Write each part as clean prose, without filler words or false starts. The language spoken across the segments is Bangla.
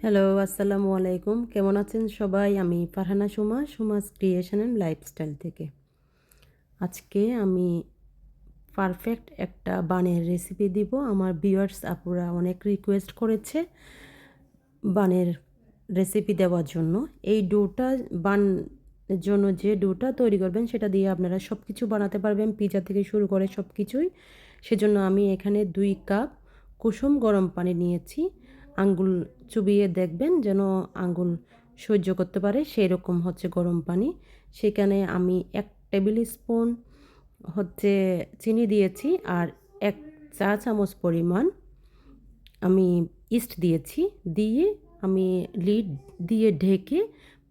হ্যালো, আসসালামু আলাইকুম। কেমন আছেন সবাই? আমি Farhana Suma, Suma's creation and lifestyle থেকে। আজকে আমি পারফেক্ট একটা বানের রেসিপি দিব। আমার ভিউয়ার্স আপুরা অনেক রিকোয়েস্ট করেছে বানের রেসিপি দেওয়ার জন্য। এই ডোটা বানের জন্য যে ডোটা তৈরি করবেন সেটা দিয়ে আপনারা সব কিছু বানাতে পারবেন, পিজা থেকে শুরু করে সব কিছুই। সেজন্য আমি এখানে 2 কাপ কুসুম গরম পানি নিয়েছি। আঙ্গুল চুবিয়ে দেখবেন যেন আঙ্গুল সহ্য করতে পারে সেরকম হচ্ছে গরম পানি। সেখানে আমি 1 টেবিল স্পুন হচ্ছে চিনি দিয়েছি আর 1 চা চামচ পরিমাণ আমি ইস্ট দিয়েছি। দিয়ে আমি লিড দিয়ে ঢেকে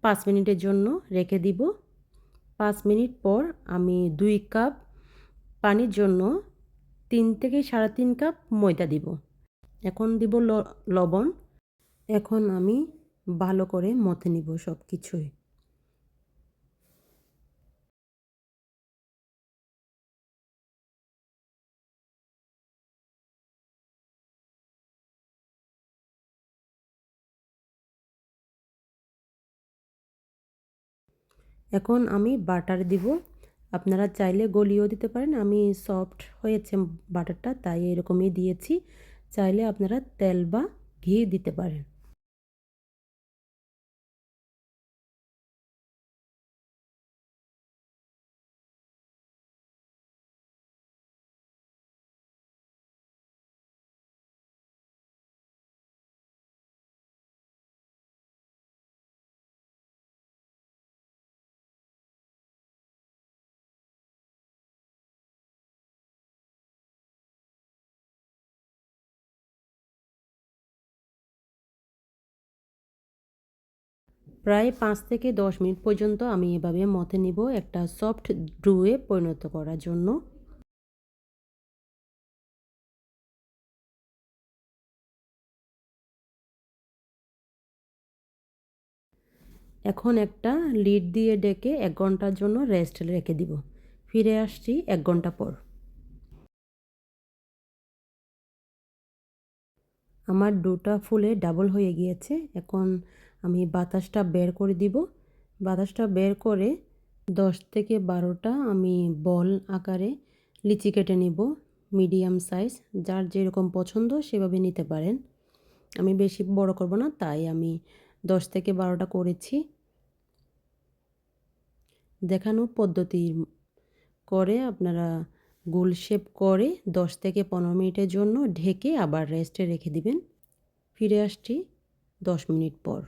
5 মিনিটের জন্য রেখে দিব। 5 মিনিট পর আমি 2 কাপ পানির জন্য 3 থেকে 3.5 কাপ ময়দা দিব। এখন দিব লবণ। এখন আমি ভালো করে মথে নিব সব কিছুই। এখন আমি বাটার দিব। আপনারা চাইলে গলিয়েও দিতে পারেন। আমি সফট হয়েছে বাটারটা তাই এরকমই দিয়েছি। চাইলে আপনারা তেল বা ঘি দিতে পারেন। প্রায় 5 থেকে 10 মিনিট পর্যন্ত আমি এভাবে মথে নিব একটা সফট ডোয়ে পরিণত করার জন্য। এখন একটা লিড দিয়ে ডেকে 1 ঘন্টার জন্য রেস্ট রেখে দিব। ফিরে আসছি 1 ঘন্টা পর। আমার ডোটা ফুলে ডাবল হয়ে গিয়েছে। এখন আমি বাতাসটা বের করে দিব। বাতাসটা বের করে 10 থেকে 12টা আমি বল আকারে লিচি কেটে নিব। মিডিয়াম সাইজ যার যেরকম পছন্দ সেভাবে নিতে পারেন। আমি বেশি বড় করব না তাই আমি 10 থেকে 12টা করেছি। দেখানো পদ্ধতি করে আপনারা গোল শেপ করে 10 থেকে 15 মিনিটের জন্য ঢেকে আবার রেস্টে রেখে দিবেন। ফিরে আসছি 10 মিনিট পর।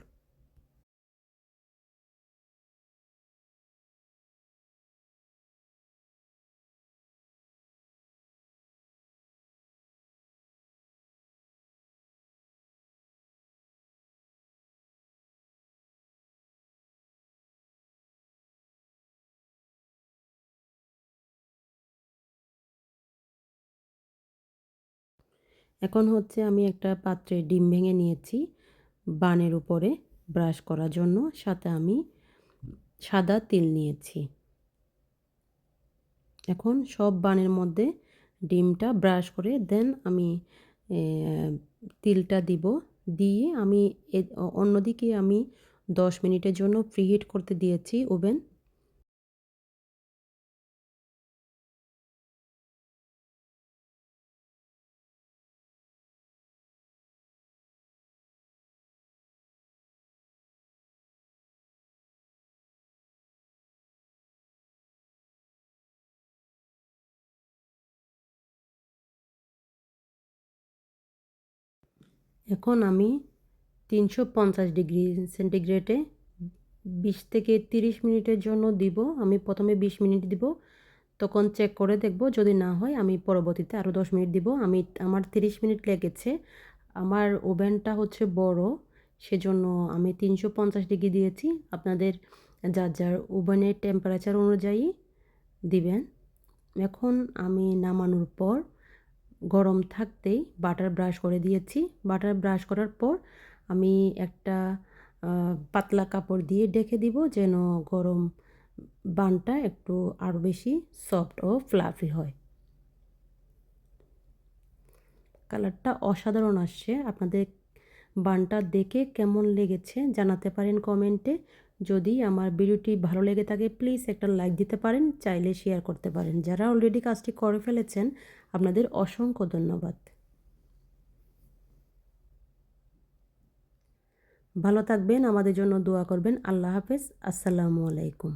এখন হচ্ছে আমি একটা পাত্রে ডিম ভেঙে নিয়েছি বানের উপরে ব্রাশ করার জন্য। সাথে আমি সাদা তিল নিয়েছি। এখন সব বানের মধ্যে ডিমটা ব্রাশ করে দেন আমি তিলটা দিব। দিয়ে আমি অন্যদিকে আমি 10 মিনিটের জন্য প্রিহিট করতে দিয়েছি ওভেন। এখন আমি 350 ডিগ্রি সেন্টিগ্রেডে 20 থেকে 30 মিনিটের জন্য দিব। আমি প্রথমে 20 মিনিট দিব, তখন চেক করে দেখব যদি না হয় আমি পরবর্তীতে আরও 10 মিনিট দিব। আমার 30 মিনিট লেগেছে। আমার ওভেনটা হচ্ছে বড়, সেজন্য আমি 350 ডিগ্রি দিয়েছি। আপনাদের যার যার ওভেনের টেম্পারেচার অনুযায়ী দিবেন। এখন আমি নামানোর পর গরম থাকতেই বাটার ব্রাশ করে দিয়েছি। বাটার ব্রাশ করার পর আমি একটা পাতলা কাপড় দিয়ে ঢেকে দিব যেন গরম বানটা একটু আরও বেশি সফট ও ফ্লাফি হয়। কালারটা অসাধারণ আসছে। আপনাদের বানটা দেখে কেমন লেগেছে জানাতে পারেন কমেন্টে। যদি আমার ভিডিওটি ভালো লেগে থাকে প্লিজ একটা লাইক দিতে পারেন, চাইলে শেয়ার করতে পারেন। যারা অলরেডি কাজটি করে ফেলেছেন আপনাদের অসংখ্য ধন্যবাদ। ভালো থাকবেন, আমাদের জন্য দোয়া করবেন। আল্লাহ হাফেজ। আসসালামু আলাইকুম।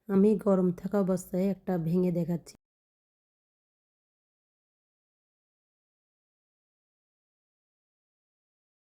আমি গরম থাকা অবস্থায় একটা ভেঙে দেখাচ্ছি।